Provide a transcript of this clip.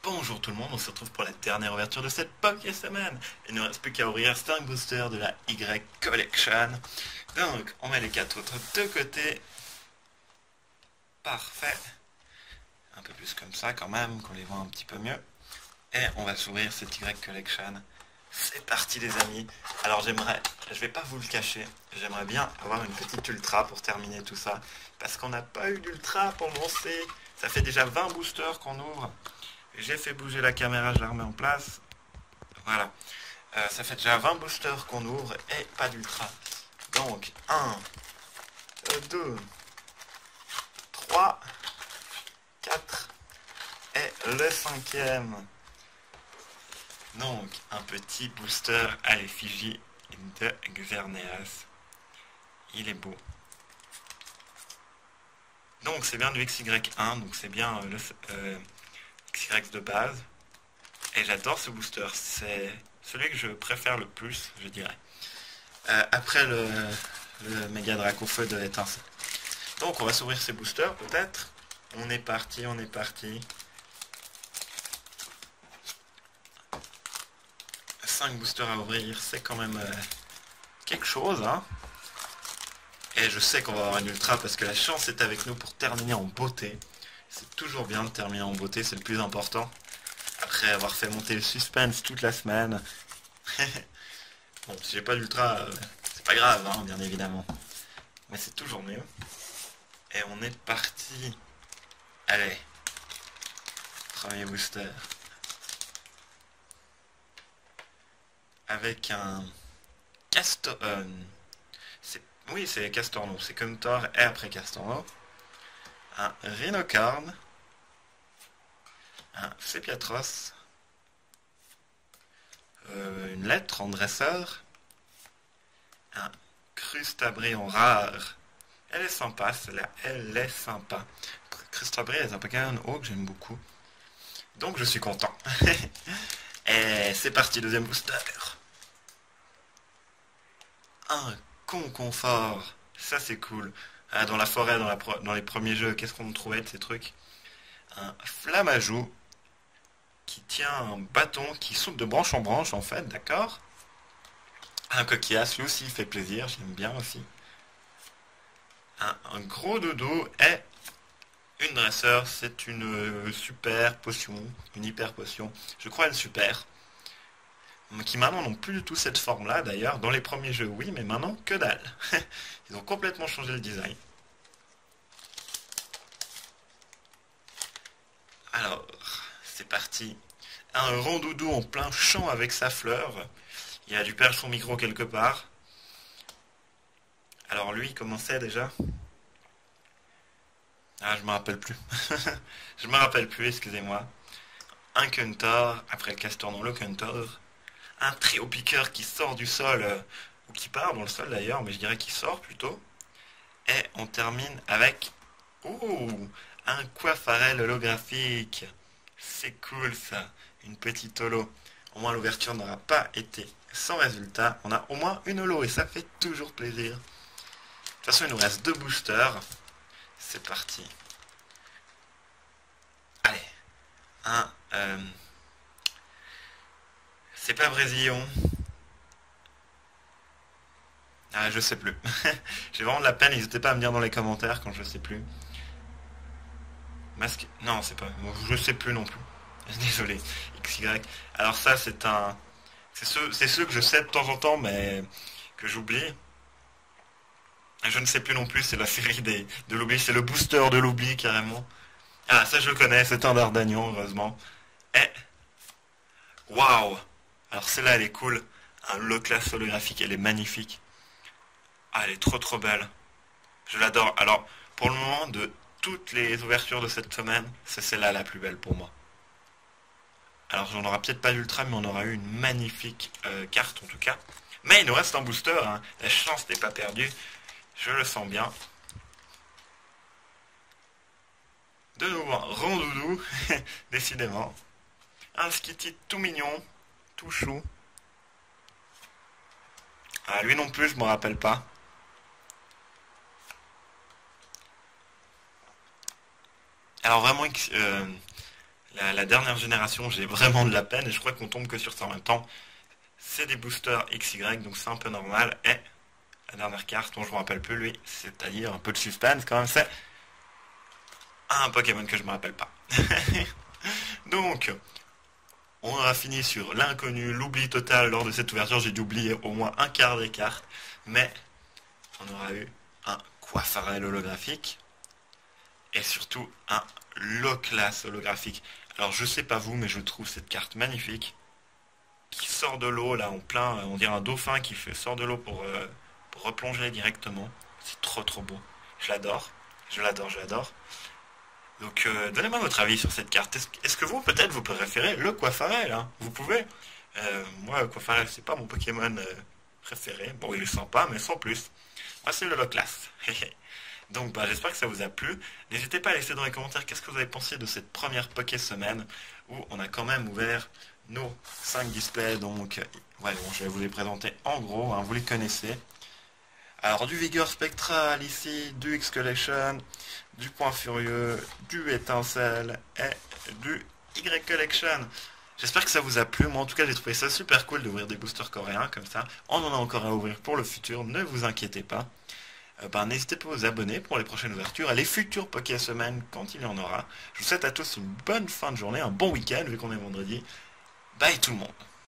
Bonjour tout le monde, on se retrouve pour la dernière ouverture de cette Poké Semaine. Il ne reste plus qu'à ouvrir 5 boosters de la Y Collection. Donc, on met les 4 autres de côté. Parfait. Un peu plus comme ça quand même, qu'on les voit un petit peu mieux. Et on va s'ouvrir cette Y Collection. C'est parti les amis. Alors je vais pas vous le cacher, j'aimerais bien avoir une petite ultra pour terminer tout ça. Parce qu'on n'a pas eu d'ultra pour lancer. Ça fait déjà 20 boosters qu'on ouvre. J'ai fait bouger la caméra, je la remets en place. Voilà. Ça fait déjà 20 boosters qu'on ouvre et pas d'ultra. Donc, 1, 2, 3, 4 et le cinquième. Donc, un petit booster à l'effigie de Xerneas. Il est beau. Donc, c'est bien du XY1, donc c'est bien le XY de base. Et j'adore ce booster, c'est celui que je préfère le plus, je dirais. Après le méga drac au feu de l'étincelle. Donc on va s'ouvrir ces boosters peut-être. On est parti, on est parti. 5 boosters à ouvrir, c'est quand même quelque chose, hein. Et je sais qu'on va avoir une ultra parce que la chance est avec nous pour terminer en beauté. C'est toujours bien de terminer en beauté, c'est le plus important. Après avoir fait monter le suspense toute la semaine. Bon, si j'ai pas d'ultra, c'est pas grave, hein, bien évidemment. Mais c'est toujours mieux. Et on est parti. Allez. Premier booster. Avec un Castor... oui, c'est Castorno. C'est comme Thor et après Castorno. Un Rhinocarn. Un Sepiatros. Une lettre en dresseur. Un Crustabrion rare. Elle est sympa, celle-là. Elle est sympa. Crustabrion est un Pokémon haut que j'aime beaucoup. Donc je suis content. Et c'est parti, deuxième booster. Un Conconfort. Ça c'est cool. Ah, dans la forêt, dans les premiers jeux, qu'est-ce qu'on trouvait de ces trucs? Un Flamajou qui tient un bâton qui saute de branche en branche en fait, d'accord? Un coquillage, lui aussi il fait plaisir, j'aime bien aussi. Un gros dodo et une dresseur, c'est une super potion, une hyper potion. Je crois une super. Qui maintenant n'ont plus du tout cette forme-là d'ailleurs. Dans les premiers jeux, oui, mais maintenant, que dalle. Ils ont complètement changé le design. Alors, c'est parti. Un rondoudou en plein champ avec sa fleur. Il a dû perdre son micro quelque part. Alors lui, comment c'est déjà? Ah, je me rappelle plus. Je me rappelle plus, excusez-moi. Un Kuntor, après le Castornon, le Kuntor. Un trio piqueur qui sort du sol, ou qui part dans le sol d'ailleurs, mais je dirais qu'il sort plutôt. Et on termine avec... Ouh, un Coiffarel holographique. C'est cool ça, une petite holo. Au moins l'ouverture n'aura pas été sans résultat. On a au moins une holo et ça fait toujours plaisir. De toute façon, il nous reste 2 boosters. C'est parti. Allez. Un... c'est pas Brésillon. Ah, je sais plus. J'ai vraiment de la peine, n'hésitez pas à me dire dans les commentaires quand je sais plus. Masque... Non, c'est pas... Je sais plus non plus. Désolé. XY. Alors ça, c'est un... C'est ceux que je sais de temps en temps, mais que j'oublie. Je ne sais plus non plus, c'est la série de l'oubli. C'est le booster de l'oubli, carrément. Ah, ça je le connais, c'est un Dardagnon, heureusement. Et... Waouh! Alors celle-là, elle est cool. Un low class holographique, elle est magnifique. Ah, elle est trop trop belle. Je l'adore. Alors, pour le moment, de toutes les ouvertures de cette semaine, c'est celle-là la plus belle pour moi. Alors, j'en aura peut-être pas d'ultra, mais on aura eu une magnifique carte en tout cas. Mais il nous reste un booster, hein. La chance n'est pas perdue. Je le sens bien. De nouveau, un rondoudou, décidément. Un Skitty tout mignon, tout chou. Ah, lui non plus, je m'en rappelle pas. Alors vraiment, La dernière génération, j'ai vraiment de la peine et je crois qu'on tombe que sur ça en même temps. C'est des boosters XY, donc c'est un peu normal. Et la dernière carte, dont je me rappelle plus lui, c'est-à-dire un peu de suspense quand même, c'est un Pokémon que je me rappelle pas. Donc, on aura fini sur l'inconnu, l'oubli total lors de cette ouverture. J'ai dû oublier au moins un quart des cartes, mais on aura eu un Quafarel holographique et surtout un Loclas holographique. Alors je sais pas vous, mais je trouve cette carte magnifique qui sort de l'eau là en plein, on dirait un dauphin qui sort de l'eau pour replonger directement. C'est trop trop beau. Je l'adore, je l'adore, je l'adore. Donc donnez-moi votre avis sur cette carte. Est-ce que vous peut-être vous préférez le Quafarel hein. Vous pouvez. Moi Quafarel c'est pas mon Pokémon préféré. Bon il est sympa mais sans plus. Moi c'est le Loclas. Donc bah, j'espère que ça vous a plu. N'hésitez pas à laisser dans les commentaires qu'est-ce que vous avez pensé de cette première Poké semaine où on a quand même ouvert nos 5 displays. Donc ouais, bon, je vais vous les présenter en gros, hein, vous les connaissez. Alors du Vigor Spectral ici, du X-Collection, du Point Furieux, du Étincelle et du Y-Collection. J'espère que ça vous a plu. Moi en tout cas j'ai trouvé ça super cool d'ouvrir des boosters coréens comme ça. On en a encore à ouvrir pour le futur, ne vous inquiétez pas. N'hésitez pas à vous abonner pour les prochaines ouvertures et les futures Poké Semaines quand il y en aura. Je vous souhaite à tous une bonne fin de journée, un bon week-end vu qu'on est vendredi. Bye tout le monde.